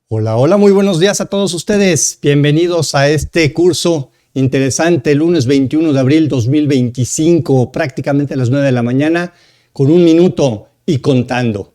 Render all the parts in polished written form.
Hola, hola, muy buenos días a todos ustedes. Bienvenidos a este curso interesante, lunes 21 de abril 2025, prácticamente a las 9 de la mañana, con un minuto y contando.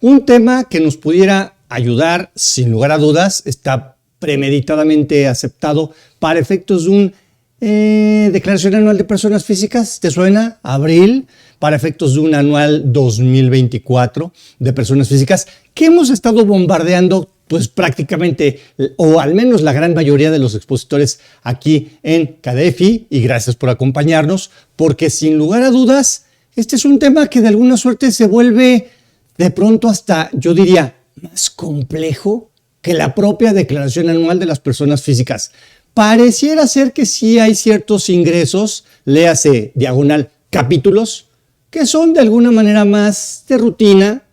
Un tema que nos pudiera ayudar, sin lugar a dudas, está premeditadamente aceptado para efectos de un Declaración Anual de Personas Físicas. ¿Te suena? Abril, para efectos de un anual 2024 de personas físicas que hemos estado bombardeando pues prácticamente, o al menos la gran mayoría de los expositores aquí en CADEFI, y gracias por acompañarnos, porque sin lugar a dudas, este es un tema que de alguna suerte se vuelve de pronto hasta, yo diría, más complejo que la propia Declaración Anual de las Personas Físicas. Pareciera ser que sí hay ciertos ingresos, léase diagonal capítulos, que son de alguna manera más de rutina,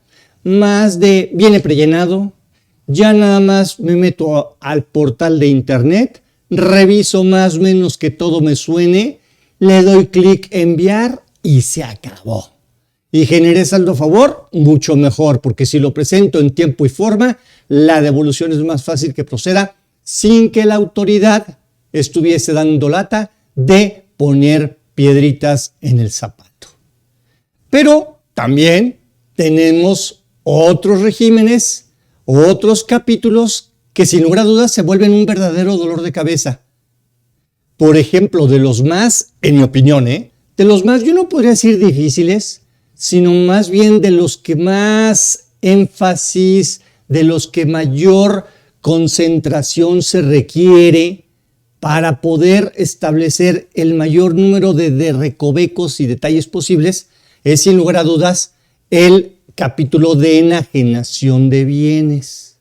más de viene prellenado. Ya nada más me meto al portal de internet, reviso más o menos que todo me suene, le doy clic enviar y se acabó. Y generé saldo a favor, mucho mejor, porque si lo presento en tiempo y forma, la devolución es más fácil que proceda sin que la autoridad estuviese dando lata de poner piedritas en el zapato. Pero también tenemos otros regímenes, otros capítulos que sin lugar a dudas se vuelven un verdadero dolor de cabeza. Por ejemplo, de los más, en mi opinión, de los más, yo no podría decir difíciles, sino más bien de los que más énfasis, de los que mayor concentración se requiere para poder establecer el mayor número de recovecos y detalles posibles, es sin lugar a dudas el capítulo de enajenación de bienes,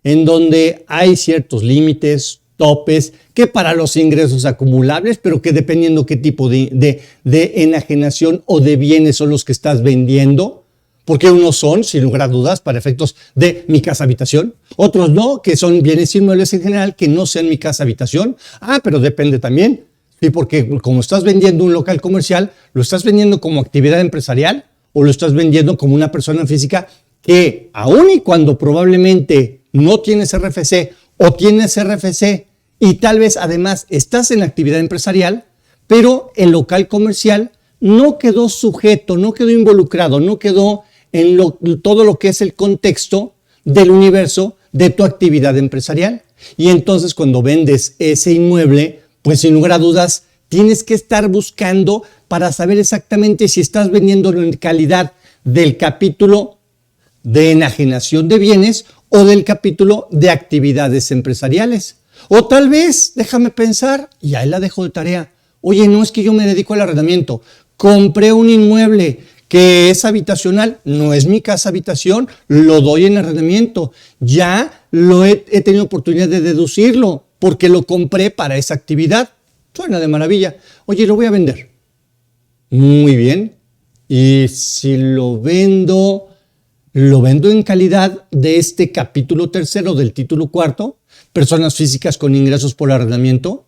en donde hay ciertos límites, topes, que para los ingresos acumulables, pero que dependiendo qué tipo de enajenación o de bienes son los que estás vendiendo, porque unos son, sin lugar a dudas, para efectos de mi casa habitación, otros no, que son bienes inmuebles en general, que no sean mi casa habitación. Pero depende también, sí, porque como estás vendiendo un local comercial, lo estás vendiendo como actividad empresarial, o lo estás vendiendo como una persona física que, aun y cuando probablemente no tienes RFC o tienes RFC y tal vez además estás en actividad empresarial, pero el local comercial no quedó sujeto, no quedó involucrado, no quedó en todo lo que es el contexto del universo de tu actividad empresarial. Y entonces cuando vendes ese inmueble, pues sin lugar a dudas, tienes que estar buscando para saber exactamente si estás vendiéndolo en calidad del capítulo de enajenación de bienes o del capítulo de actividades empresariales. O tal vez, déjame pensar, y ahí la dejo de tarea. Oye, no es que yo me dedico al arrendamiento. Compré un inmueble que es habitacional, no es mi casa habitación, lo doy en arrendamiento. Ya he tenido oportunidad de deducirlo porque lo compré para esa actividad. Suena de maravilla. Oye, lo voy a vender. Muy bien. Y si lo vendo en calidad de este capítulo tercero del título cuarto, personas físicas con ingresos por arrendamiento,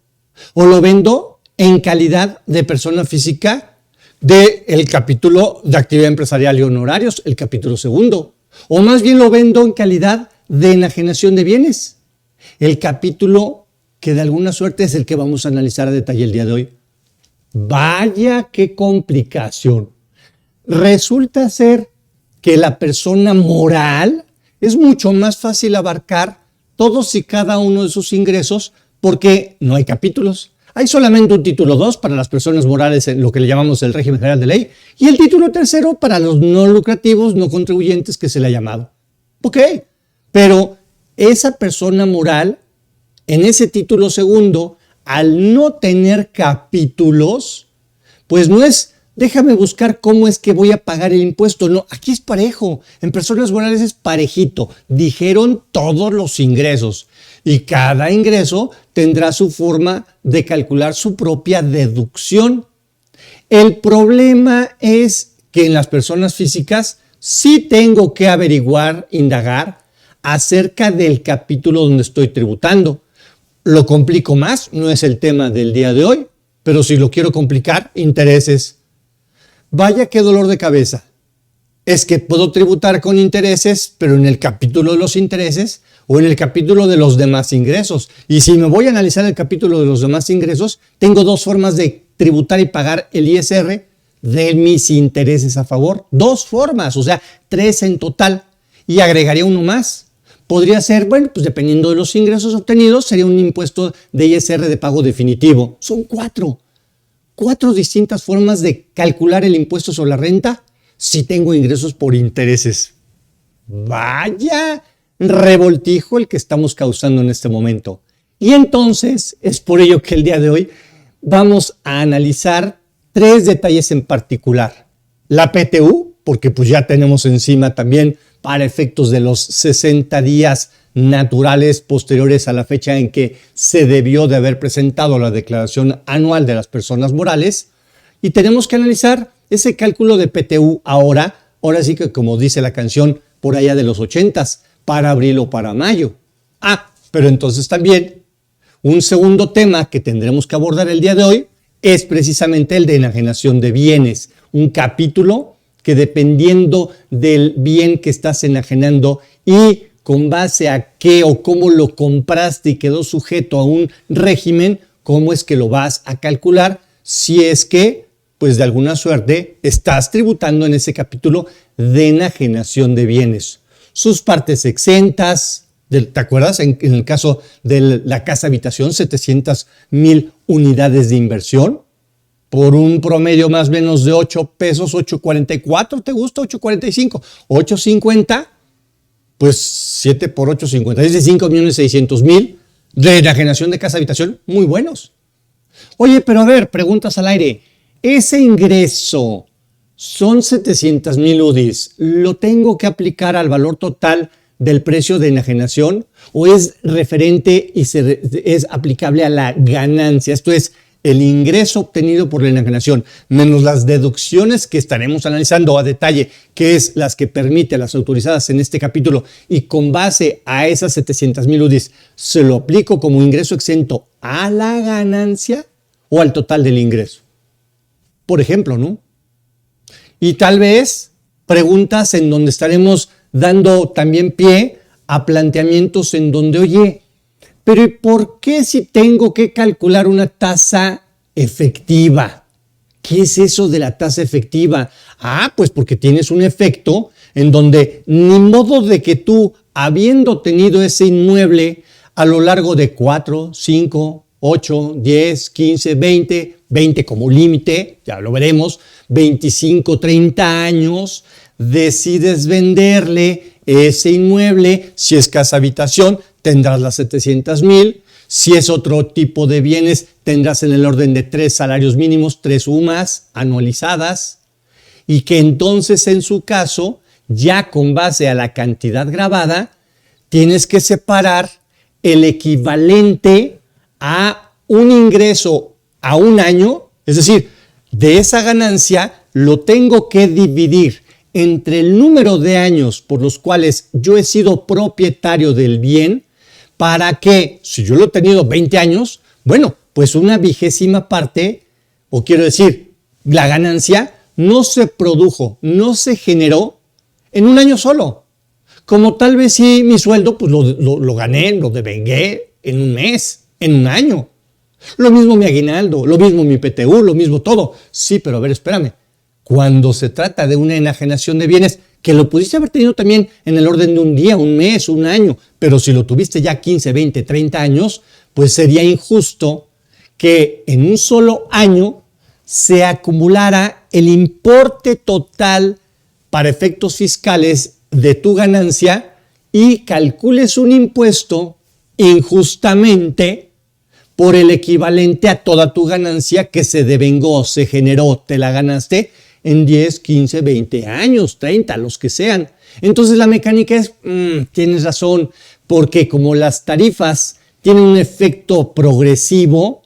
o lo vendo en calidad de persona física del capítulo de actividad empresarial y honorarios, el capítulo segundo, o más bien lo vendo en calidad de enajenación de bienes, el capítulo que de alguna suerte es el que vamos a analizar a detalle el día de hoy. Vaya qué complicación. Resulta ser que la persona moral es mucho más fácil abarcar todos y cada uno de sus ingresos porque no hay capítulos. Hay solamente un título 2 para las personas morales en lo que le llamamos el régimen general de ley y el título 3 para los no lucrativos, no contribuyentes que se le ha llamado. Ok, pero esa persona moral en ese título segundo, al no tener capítulos, pues no es, déjame buscar cómo es que voy a pagar el impuesto. No, aquí es parejo. En personas morales es parejito. Dijeron todos los ingresos. Y cada ingreso tendrá su forma de calcular su propia deducción. El problema es que en las personas físicas sí tengo que averiguar, indagar acerca del capítulo donde estoy tributando. Lo complico más, no es el tema del día de hoy, pero si lo quiero complicar, intereses. Vaya qué dolor de cabeza. Es que puedo tributar con intereses, pero en el capítulo de los intereses o en el capítulo de los demás ingresos. Y si me voy a analizar el capítulo de los demás ingresos, tengo dos formas de tributar y pagar el ISR de mis intereses a favor. Dos formas, o sea, tres en total. Y agregaría uno más. Podría ser, bueno, pues dependiendo de los ingresos obtenidos, sería un impuesto de ISR de pago definitivo. Son cuatro distintas formas de calcular el impuesto sobre la renta si tengo ingresos por intereses. Vaya revoltijo el que estamos causando en este momento. Y entonces es por ello que el día de hoy vamos a analizar tres detalles en particular. La PTU, porque pues ya tenemos encima también para efectos de los 60 días naturales posteriores a la fecha en que se debió de haber presentado la declaración anual de las personas morales. Y tenemos que analizar ese cálculo de PTU ahora sí que como dice la canción, por allá de los 80s, para abril o para mayo. Pero entonces también un segundo tema que tendremos que abordar el día de hoy es precisamente el de enajenación de bienes, un capítulo que dependiendo del bien que estás enajenando y con base a qué o cómo lo compraste y quedó sujeto a un régimen, cómo es que lo vas a calcular si es que, pues de alguna suerte, estás tributando en ese capítulo de enajenación de bienes. Sus partes exentas, ¿te acuerdas? En el caso de la casa habitación, 700,000 unidades de inversión por un promedio más o menos de 8 pesos, 8.44, ¿te gusta? 8.45, 8.50, pues 7 por 8.50, es de 5.600.000 de enajenación de casa habitación, muy buenos. Oye, pero a ver, preguntas al aire, ese ingreso son 700,000 UDIs, ¿lo tengo que aplicar al valor total del precio de enajenación o es referente y es aplicable a la ganancia? Esto es el ingreso obtenido por la enajenación menos las deducciones que estaremos analizando a detalle, que es las que permite las autorizadas en este capítulo, y con base a esas 700,000 UDIs, ¿se lo aplico como ingreso exento a la ganancia o al total del ingreso? Por ejemplo, ¿no? Y tal vez preguntas en donde estaremos dando también pie a planteamientos en donde, oye, pero ¿y por qué si tengo que calcular una tasa efectiva? ¿Qué es eso de la tasa efectiva? Pues porque tienes un efecto en donde ni modo de que tú, habiendo tenido ese inmueble a lo largo de 4, 5, 8, 10, 15, 20 como límite, ya lo veremos, 25, 30 años, decides venderle ese inmueble. Si es casa habitación, tendrás las 700,000. Si es otro tipo de bienes, tendrás en el orden de 3 salarios mínimos, 3 UMAS anualizadas. Y que entonces en su caso, ya con base a la cantidad gravada, tienes que separar el equivalente a un ingreso a un año, es decir, de esa ganancia lo tengo que dividir entre el número de años por los cuales yo he sido propietario del bien, para que, si yo lo he tenido 20 años, bueno, pues una 20ª parte, o quiero decir, la ganancia no se produjo, no se generó en un año solo. Como tal vez sí mi sueldo, pues lo gané, lo devengué en un mes, en un año. Lo mismo mi aguinaldo, lo mismo mi PTU, lo mismo todo. Sí, pero a ver, espérame. Cuando se trata de una enajenación de bienes, que lo pudiste haber tenido también en el orden de un día, un mes, un año, pero si lo tuviste ya 15, 20, 30 años, pues sería injusto que en un solo año se acumulara el importe total para efectos fiscales de tu ganancia y calcules un impuesto injustamente por el equivalente a toda tu ganancia que se devengó, se generó, te la ganaste en 10, 15, 20 años, 30, los que sean. Entonces la mecánica es, tienes razón, porque como las tarifas tienen un efecto progresivo,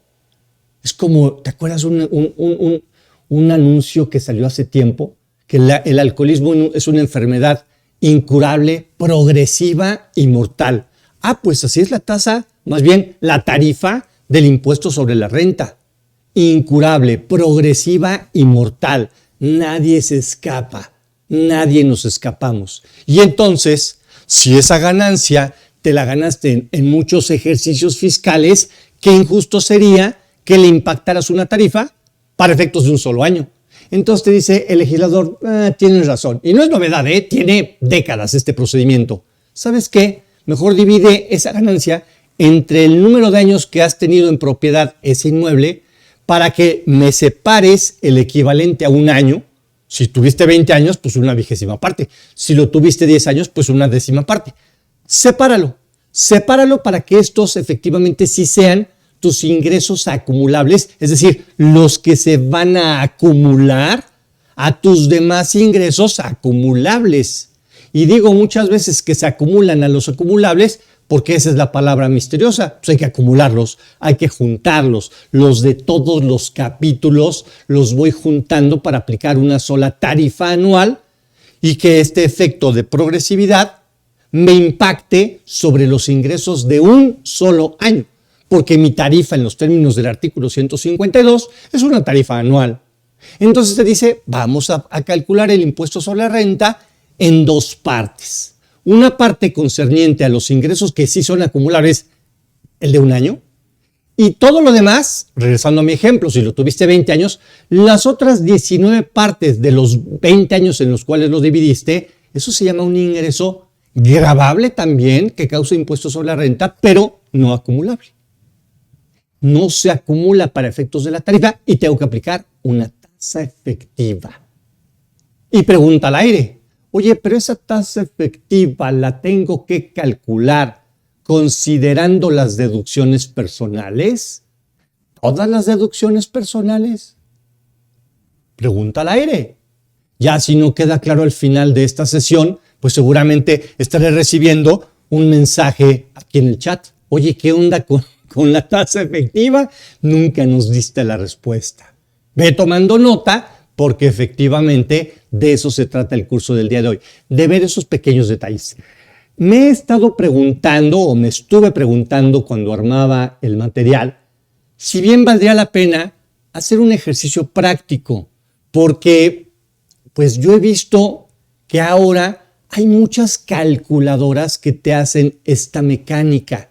es como, ¿te acuerdas un anuncio que salió hace tiempo? Que el alcoholismo es una enfermedad incurable, progresiva y mortal. Pues así es la tasa, más bien la tarifa del impuesto sobre la renta. Incurable, progresiva y mortal. Nadie se escapa, nadie nos escapamos. Y entonces, si esa ganancia te la ganaste en muchos ejercicios fiscales, qué injusto sería que le impactaras una tarifa para efectos de un solo año. Entonces te dice el legislador, tienes razón. Y no es novedad, tiene décadas este procedimiento. ¿Sabes qué? Mejor divide esa ganancia entre el número de años que has tenido en propiedad ese inmueble para que me separes el equivalente a un año. Si tuviste 20 años, pues una 20ª parte. Si lo tuviste 10 años, pues una 10ª parte. Sepáralo. Sepáralo para que estos efectivamente sí sean tus ingresos acumulables, es decir, los que se van a acumular a tus demás ingresos acumulables. Y digo muchas veces que se acumulan a los acumulables porque esa es la palabra misteriosa. Pues hay que acumularlos, hay que juntarlos. Los de todos los capítulos los voy juntando para aplicar una sola tarifa anual y que este efecto de progresividad me impacte sobre los ingresos de un solo año. Porque mi tarifa en los términos del artículo 152 es una tarifa anual. Entonces te dice, vamos a calcular el impuesto sobre la renta en dos partes. Una parte concerniente a los ingresos que sí son acumulables, el de un año, y todo lo demás, regresando a mi ejemplo, si lo tuviste 20 años, las otras 19 partes de los 20 años en los cuales lo dividiste, eso se llama un ingreso gravable también que causa impuesto sobre la renta, pero no acumulable. No se acumula para efectos de la tarifa y tengo que aplicar una tasa efectiva. Y pregunta al aire, oye, pero esa tasa efectiva la tengo que calcular considerando las deducciones personales. ¿Todas las deducciones personales? Pregunta al aire. Ya si no queda claro al final de esta sesión, pues seguramente estaré recibiendo un mensaje aquí en el chat. Oye, ¿qué onda con la tasa efectiva? Nunca nos diste la respuesta. Ve tomando nota porque efectivamente de eso se trata el curso del día de hoy, de ver esos pequeños detalles. Me he estado preguntando o me estuve preguntando cuando armaba el material si bien valdría la pena hacer un ejercicio práctico porque pues yo he visto que ahora hay muchas calculadoras que te hacen esta mecánica.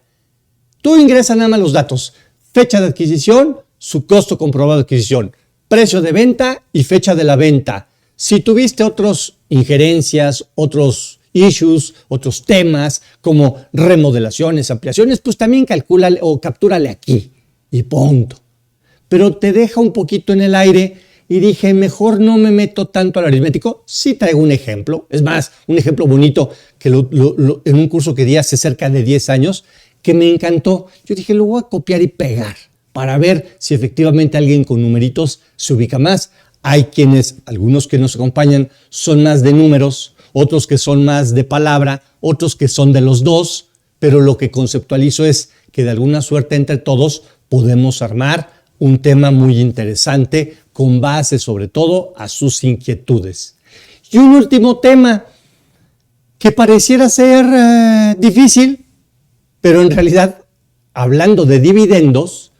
Tú ingresas nada más los datos, fecha de adquisición, su costo comprobado de adquisición, precio de venta y fecha de la venta. Si tuviste otras injerencias, otros issues, otros temas como remodelaciones, ampliaciones, pues también calcúlale o captúrale aquí y punto. Pero te deja un poquito en el aire y dije, mejor no me meto tanto al aritmético. Sí traigo un ejemplo, es más, un ejemplo bonito que en un curso que di hace cerca de 10 años, que me encantó. Yo dije, lo voy a copiar y pegar para ver si efectivamente alguien con numeritos se ubica más. Hay quienes, algunos que nos acompañan, son más de números, otros que son más de palabra, otros que son de los dos, pero lo que conceptualizo es que de alguna suerte entre todos podemos armar un tema muy interesante con base sobre todo a sus inquietudes. Y un último tema que pareciera ser difícil, pero en realidad, hablando de dividendos,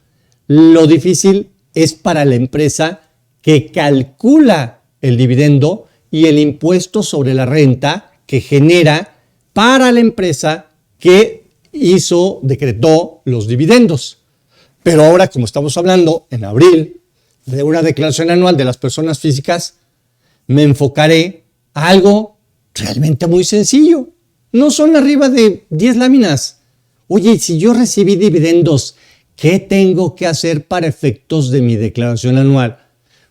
lo difícil es para la empresa que calcula el dividendo y el impuesto sobre la renta que genera para la empresa que decretó los dividendos. Pero ahora, como estamos hablando en abril de una declaración anual de las personas físicas, me enfocaré a algo realmente muy sencillo. No son arriba de 10 láminas. Oye, si yo recibí dividendos, ¿qué tengo que hacer para efectos de mi declaración anual?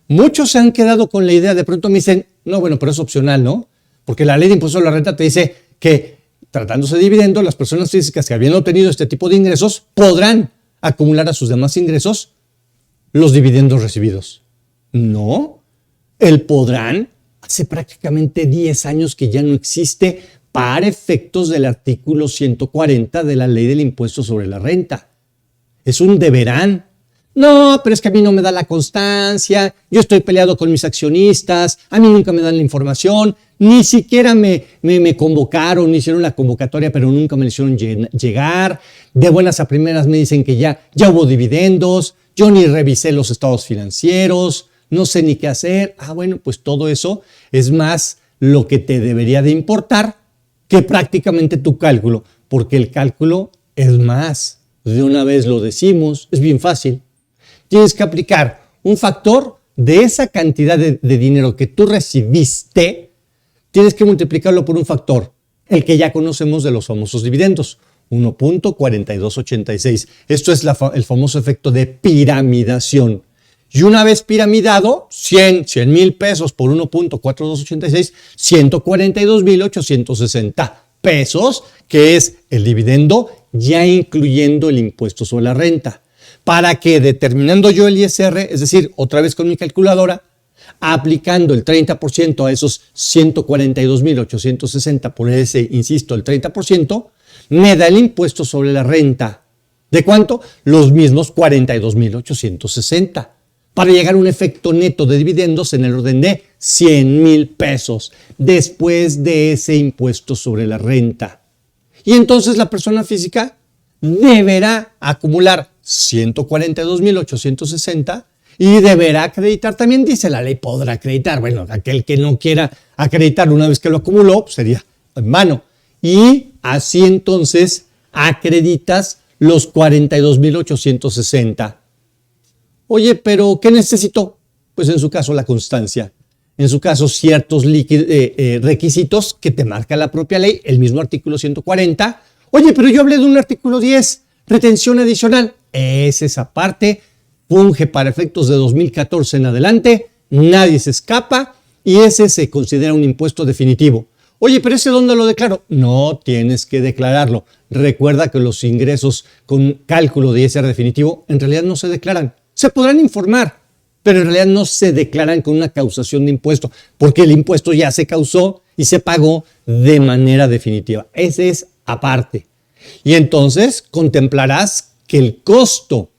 Muchos se han quedado con la idea, de pronto me dicen, no, bueno, pero es opcional, ¿no? Porque la ley de impuesto a la renta te dice que, tratándose de dividendos, las personas físicas que habían obtenido este tipo de ingresos podrán acumular a sus demás ingresos los dividendos recibidos. No, el podrán hace prácticamente 10 años que ya no existe para efectos del artículo 140 de la ley del impuesto sobre la renta. Es un deberán. No, pero es que a mí no me da la constancia, yo estoy peleado con mis accionistas, a mí nunca me dan la información, ni siquiera me convocaron, me hicieron la convocatoria, pero nunca me la hicieron llegar. De buenas a primeras me dicen que ya hubo dividendos, yo ni revisé los estados financieros, no sé ni qué hacer. Bueno, pues todo eso es más lo que te debería de importar que prácticamente tu cálculo. porque el cálculo es más. De una vez lo decimos, es bien fácil. Tienes que aplicar un factor de esa cantidad de dinero que tú recibiste, tienes que multiplicarlo por un factor, el que ya conocemos de los famosos dividendos, 1.4286. Esto es el famoso efecto de piramidación. Y una vez piramidado, 100 mil pesos por 1.4286, 142,860 pesos, que es el dividendo ya incluyendo el impuesto sobre la renta. Para que determinando yo el ISR, es decir, otra vez con mi calculadora, aplicando el 30% a esos 142,860 por ese, insisto, el 30%, me da el impuesto sobre la renta. ¿De cuánto? Los mismos 42,860. Para llegar a un efecto neto de dividendos en el orden de 100,000 pesos después de ese impuesto sobre la renta. Y entonces la persona física deberá acumular 142,860 y deberá acreditar, también dice la ley, podrá acreditar. Bueno, aquel que no quiera acreditar una vez que lo acumuló, pues sería en mano. Y así entonces acreditas los 42,860. Oye, pero ¿qué necesito? Pues en su caso la constancia. En su caso ciertos requisitos que te marca la propia ley, el mismo artículo 140. Oye, pero yo hablé de un artículo 10, retención adicional. Es esa parte, funge para efectos de 2014 en adelante, nadie se escapa y ese se considera un impuesto definitivo. Oye, pero ¿ese dónde lo declaro? No tienes que declararlo. Recuerda que los ingresos con cálculo de ISR definitivo en realidad no se declaran. Se podrán informar, pero en realidad no se declaran con una causación de impuesto, porque el impuesto ya se causó y se pagó de manera definitiva. Ese es aparte. Y entonces contemplarás que el costo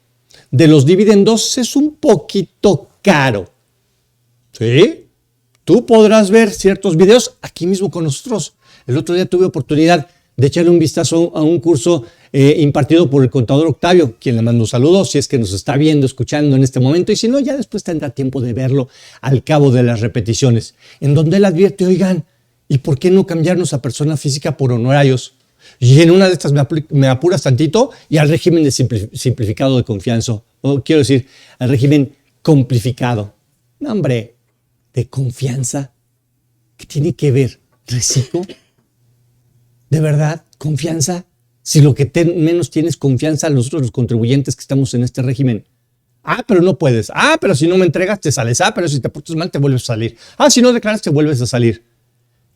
de los dividendos es un poquito caro. ¿Sí? Tú podrás ver ciertos videos aquí mismo con nosotros. El otro día tuve oportunidad de echarle un vistazo a un curso impartido por el contador Octavio, quien le mando saludos si es que nos está viendo, escuchando en este momento, y si no, ya después tendrá tiempo de verlo al cabo de las repeticiones, en donde él advierte, oigan, ¿y por qué no cambiarnos a persona física por honorarios? Y en una de estas me apuras tantito y al régimen de simplificado de confianza, o quiero decir, al régimen complificado. No, hombre, de confianza, ¿qué tiene que ver? ¿Reciclo? ¿De verdad? ¿Confianza? Si lo que menos tienes confianza a nosotros los contribuyentes que estamos en este régimen. Ah, pero no puedes. Ah, pero si no me entregas te sales. Ah, pero si te portas mal te vuelves a salir. Ah, si no declaras te vuelves a salir.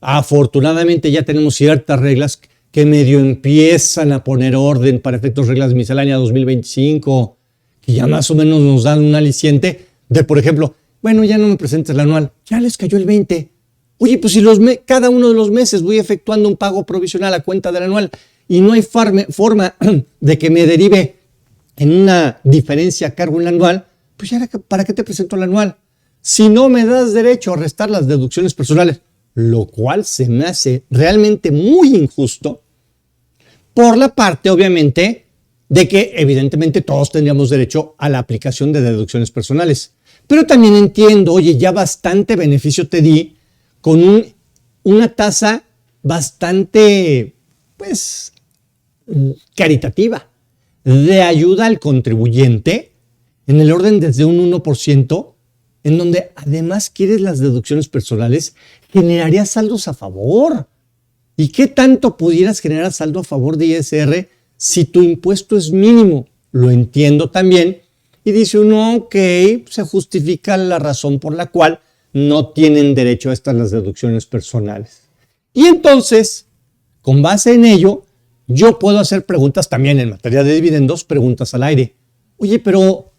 Afortunadamente ya tenemos ciertas reglas que medio empiezan a poner orden para efectos reglas misceláneas 2025, que ya más o menos nos dan un aliciente de, por ejemplo, bueno, ya no me presentes el anual, ya les cayó el 20. Oye, pues si cada uno de los meses voy efectuando un pago provisional a cuenta del anual y no hay forma de que me derive en una diferencia a cargo en el anual, pues ya ¿para qué te presento el anual? Si no me das derecho a restar las deducciones personales, lo cual se me hace realmente muy injusto, por la parte, obviamente, de que evidentemente todos tendríamos derecho a la aplicación de deducciones personales. Pero también entiendo, oye, ya bastante beneficio te di con una tasa bastante, pues, caritativa, de ayuda al contribuyente en el orden desde un 1%, en donde además quieres las deducciones personales, generarías saldos a favor. ¿Y qué tanto pudieras generar saldo a favor de ISR si tu impuesto es mínimo? Lo entiendo también. Y dice uno, ok, se justifica la razón por la cual no tienen derecho a estas las deducciones personales. Y entonces, con base en ello, yo puedo hacer preguntas también en materia de dividendos, preguntas al aire. Oye, pero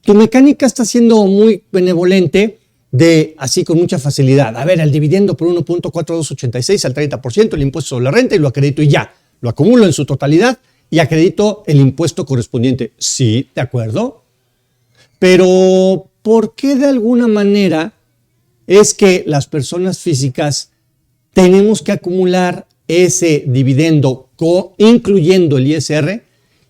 tu mecánica está siendo muy benevolente, así con mucha facilidad. A ver, el dividendo por 1.4286 al 30%, el impuesto sobre la renta y lo acredito y ya. Lo acumulo en su totalidad y acredito el impuesto correspondiente. Sí, de acuerdo. Pero, ¿por qué de alguna manera es que las personas físicas tenemos que acumular ese dividendo incluyendo el ISR?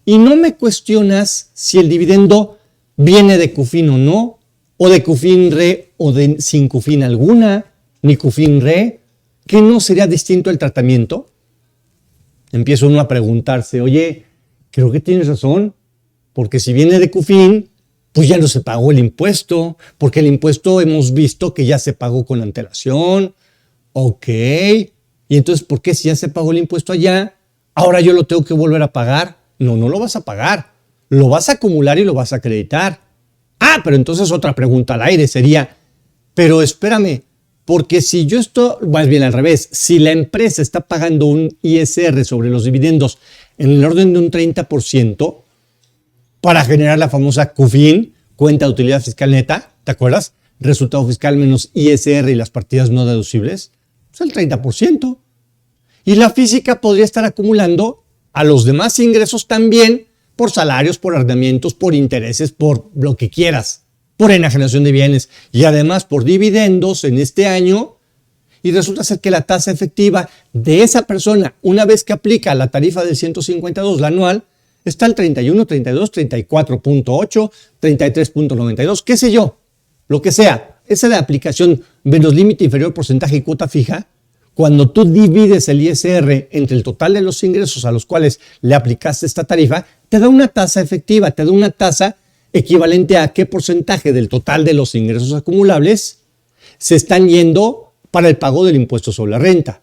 Y no me cuestionas si el dividendo viene de CUFIN o no, o de CUFIN Re o sin CUFIN alguna, ni CUFIN Re, que no sería distinto el tratamiento. empieza uno a preguntarse, oye, creo que tienes razón, porque si viene de CUFIN, pues ya no se pagó el impuesto, porque el impuesto hemos visto que ya se pagó con antelación. Ok, y entonces, ¿por qué si ya se pagó el impuesto allá, ahora yo lo tengo que volver a pagar? No, no lo vas a pagar, lo vas a acumular y lo vas a acreditar. Ah, pero entonces otra pregunta al aire sería, pero espérame, porque si yo estoy, más bien al revés, si la empresa está pagando un ISR sobre los dividendos en el orden de un 30%, para generar la famosa CUFIN, cuenta de utilidad fiscal neta, ¿te acuerdas? Resultado fiscal menos ISR y las partidas no deducibles, pues el 30%. Y la física podría estar acumulando a los demás ingresos también por salarios, por arrendamientos, por intereses, por lo que quieras, por enajenación de bienes y además por dividendos en este año. Y resulta ser que la tasa efectiva de esa persona, una vez que aplica la tarifa del 152, la anual, está al 31, 32, 34.8, 33.92, qué sé yo, lo que sea. Esa de aplicación menos límite inferior porcentaje y cuota fija, cuando tú divides el ISR entre el total de los ingresos a los cuales le aplicaste esta tarifa, te da una tasa efectiva, te da una tasa equivalente a qué porcentaje del total de los ingresos acumulables se están yendo para el pago del impuesto sobre la renta.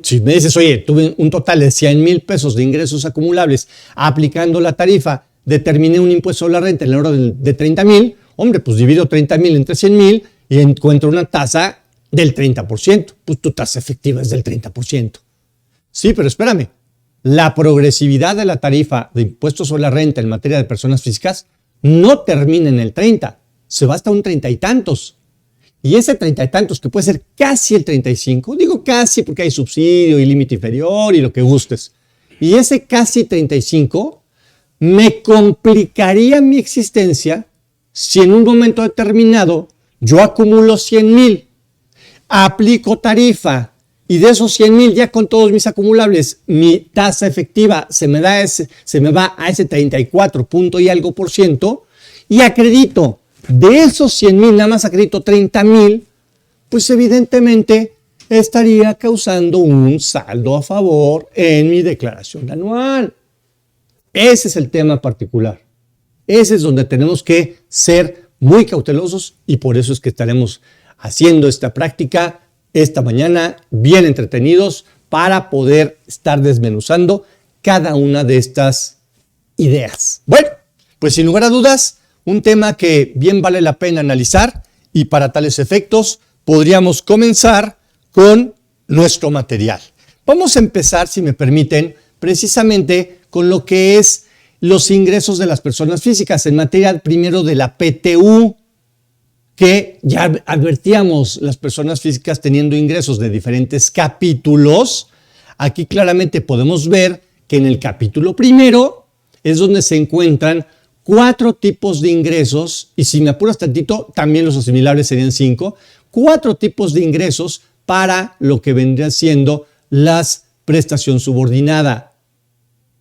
Si me dices, oye, tuve un total de 100,000 pesos de ingresos acumulables, aplicando la tarifa, determiné un impuesto sobre la renta en el orden de 30,000, hombre, pues divido 30,000 entre 100,000 y encuentro una tasa del 30%. Pues tu tasa efectiva es del 30%. Sí, pero espérame, la progresividad de la tarifa de impuestos sobre la renta en materia de personas físicas no termina en el 30, se va hasta un 30 y tantos. Y ese 30 y tantos, que puede ser casi el 35, digo casi porque hay subsidio y límite inferior y lo que gustes. Y ese casi 35 me complicaría mi existencia si en un momento determinado yo acumulo 100,000, aplico tarifa y de esos 100,000 ya con todos mis acumulables, mi tasa efectiva se me va a ese 34 punto y algo por ciento y acredito. De esos 100,000, nada más acredito 30,000, pues evidentemente estaría causando un saldo a favor en mi declaración anual. Ese es el tema particular. Ese es donde tenemos que ser muy cautelosos y por eso es que estaremos haciendo esta práctica esta mañana, bien entretenidos, para poder estar desmenuzando cada una de estas ideas. Bueno, pues sin lugar a dudas, un tema que bien vale la pena analizar y para tales efectos podríamos comenzar con nuestro material. Vamos a empezar, si me permiten, precisamente con lo que es los ingresos de las personas físicas en materia primero de la PTU, que ya advertíamos las personas físicas teniendo ingresos de diferentes capítulos. Aquí claramente podemos ver que en el capítulo primero es donde se encuentran 4 tipos de ingresos, y si me apuras tantito, también los asimilables serían 5, 4 tipos de ingresos para lo que vendría siendo las prestación subordinada.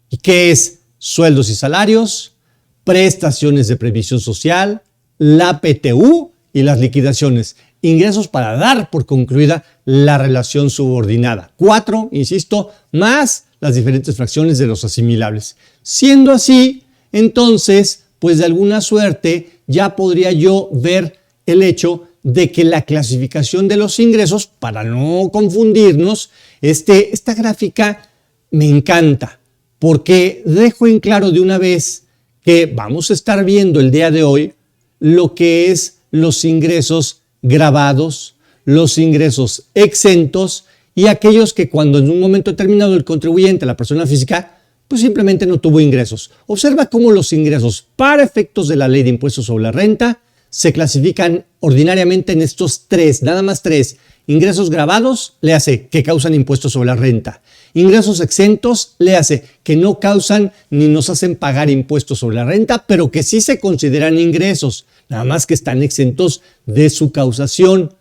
¿Y qué es? Sueldos y salarios, prestaciones de previsión social, la PTU y las liquidaciones. Ingresos para dar por concluida la relación subordinada. 4, insisto, más las diferentes fracciones de los asimilables. Siendo así, entonces, pues de alguna suerte ya podría yo ver el hecho de que la clasificación de los ingresos, para no confundirnos, esta gráfica me encanta porque dejo en claro de una vez que vamos a estar viendo el día de hoy lo que es los ingresos gravados, los ingresos exentos y aquellos que cuando en un momento determinado el contribuyente, la persona física, pues simplemente no tuvo ingresos. Observa cómo los ingresos para efectos de la ley de impuestos sobre la renta se clasifican ordinariamente en estos 3, nada más 3. Ingresos gravados, le hace que causan impuestos sobre la renta. Ingresos exentos, le hace que no causan ni nos hacen pagar impuestos sobre la renta, pero que sí se consideran ingresos, nada más que están exentos de su causación.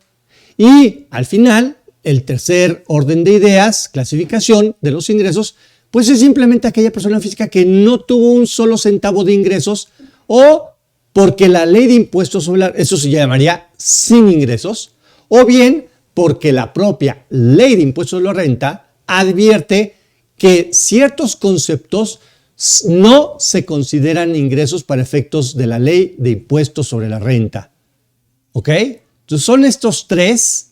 Y al final, el tercer orden de ideas, clasificación de los ingresos, pues es simplemente aquella persona física que no tuvo un solo centavo de ingresos o porque la ley de impuestos sobre la, eso se llamaría sin ingresos, o bien porque la propia ley de impuestos sobre la renta advierte que ciertos conceptos no se consideran ingresos para efectos de la ley de impuestos sobre la renta. ¿Ok? Entonces son estos tres: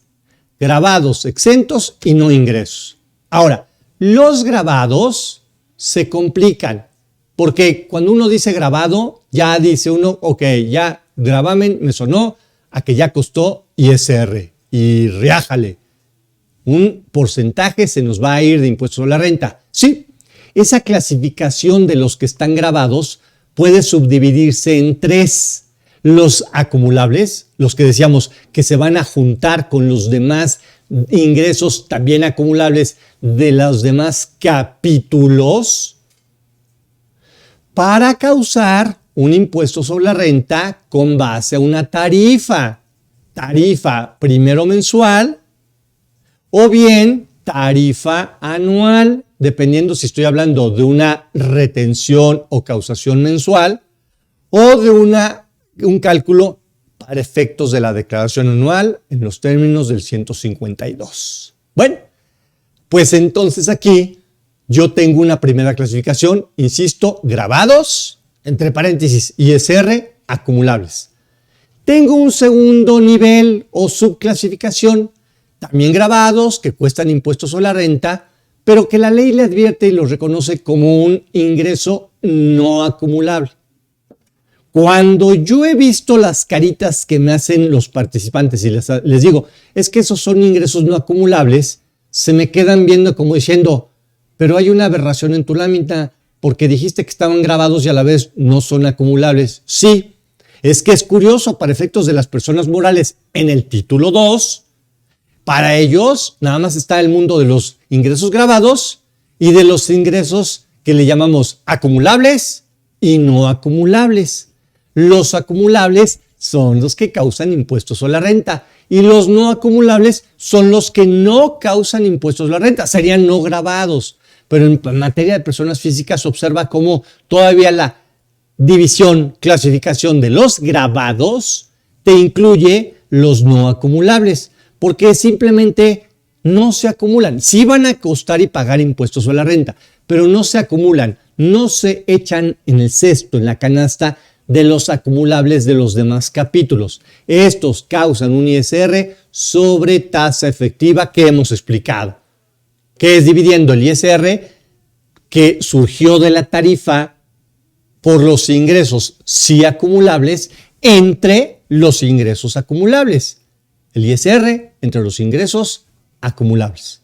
gravados, exentos y no ingresos. Ahora, los gravados se complican porque cuando uno dice grabado, ya dice uno, ok, ya gravamen me sonó a que ya costó ISR y riájale. Un porcentaje se nos va a ir de impuestos sobre la renta. Sí, esa clasificación de los que están gravados puede subdividirse en tres: los acumulables, los que decíamos que se van a juntar con los demás ingresos también acumulables de los demás capítulos para causar un impuesto sobre la renta con base a una tarifa primero mensual o bien tarifa anual, dependiendo si estoy hablando de una retención o causación mensual o de un cálculo para efectos de la declaración anual en los términos del 152. Bueno, pues entonces aquí yo tengo una primera clasificación, insisto, gravados, entre paréntesis, ISR, acumulables. Tengo un segundo nivel o subclasificación, también gravados, que cuestan impuestos sobre la renta, pero que la ley le advierte y los reconoce como un ingreso no acumulable. Cuando yo he visto las caritas que me hacen los participantes y les digo, es que esos son ingresos no acumulables, se me quedan viendo como diciendo, pero hay una aberración en tu lámina porque dijiste que estaban grabados y a la vez no son acumulables. Sí, es que es curioso, para efectos de las personas morales en el título 2, para ellos nada más está el mundo de los ingresos grabados y de los ingresos que le llamamos acumulables y no acumulables. Los acumulables son los que causan impuestos sobre la renta y los no acumulables son los que no causan impuestos sobre la renta, serían no gravados. Pero en materia de personas físicas observa cómo todavía la división, clasificación de los gravados te incluye los no acumulables, porque simplemente no se acumulan. Sí van a costar y pagar impuestos sobre la renta, pero no se acumulan, no se echan en el cesto, en la canasta de los acumulables de los demás capítulos. Estos causan un ISR sobre tasa efectiva que hemos explicado, que es dividiendo el ISR que surgió de la tarifa por los ingresos sí acumulables entre los ingresos acumulables. El ISR entre los ingresos acumulables.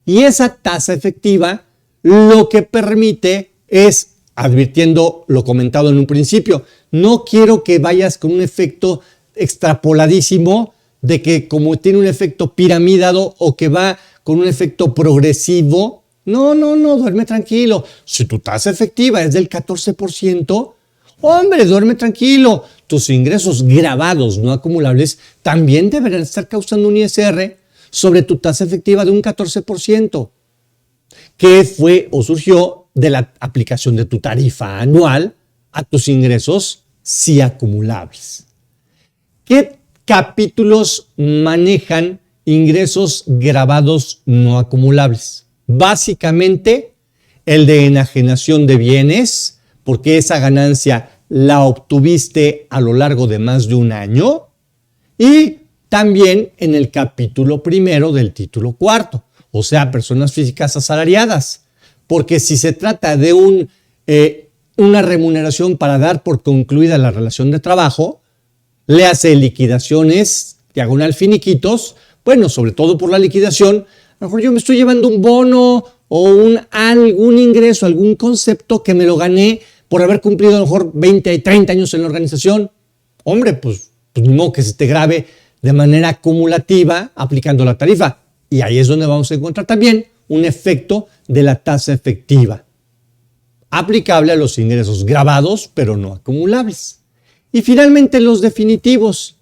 Y esa tasa efectiva lo que permite es, advirtiendo lo comentado en un principio, no quiero que vayas con un efecto extrapoladísimo de que como tiene un efecto piramidado o que va con un efecto progresivo. No, duerme tranquilo. Si tu tasa efectiva es del 14%, hombre, duerme tranquilo. Tus ingresos gravados no acumulables también deberán estar causando un ISR sobre tu tasa efectiva de un 14%, que fue o surgió de la aplicación de tu tarifa anual a tus ingresos sí acumulables. ¿Qué capítulos manejan ingresos gravados no acumulables? Básicamente el de enajenación de bienes, porque esa ganancia la obtuviste a lo largo de más de un año, y también en el capítulo primero del título cuarto, o sea, personas físicas asalariadas, porque si se trata de una remuneración para dar por concluida la relación de trabajo, le hace liquidaciones, diagonal finiquitos, bueno, sobre todo por la liquidación, a lo mejor yo me estoy llevando un bono o algún ingreso, algún concepto que me lo gané por haber cumplido a lo mejor 20 y 30 años en la organización. Hombre, pues ni modo que se te grave de manera acumulativa aplicando la tarifa. Y ahí es donde vamos a encontrar también un efecto de la tasa efectiva, aplicable a los ingresos gravados, pero no acumulables. Y finalmente los definitivos,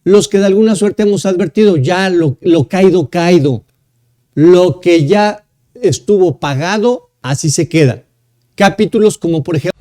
los que de alguna suerte hemos advertido, ya lo caído, lo que ya estuvo pagado, así se queda. Capítulos como por ejemplo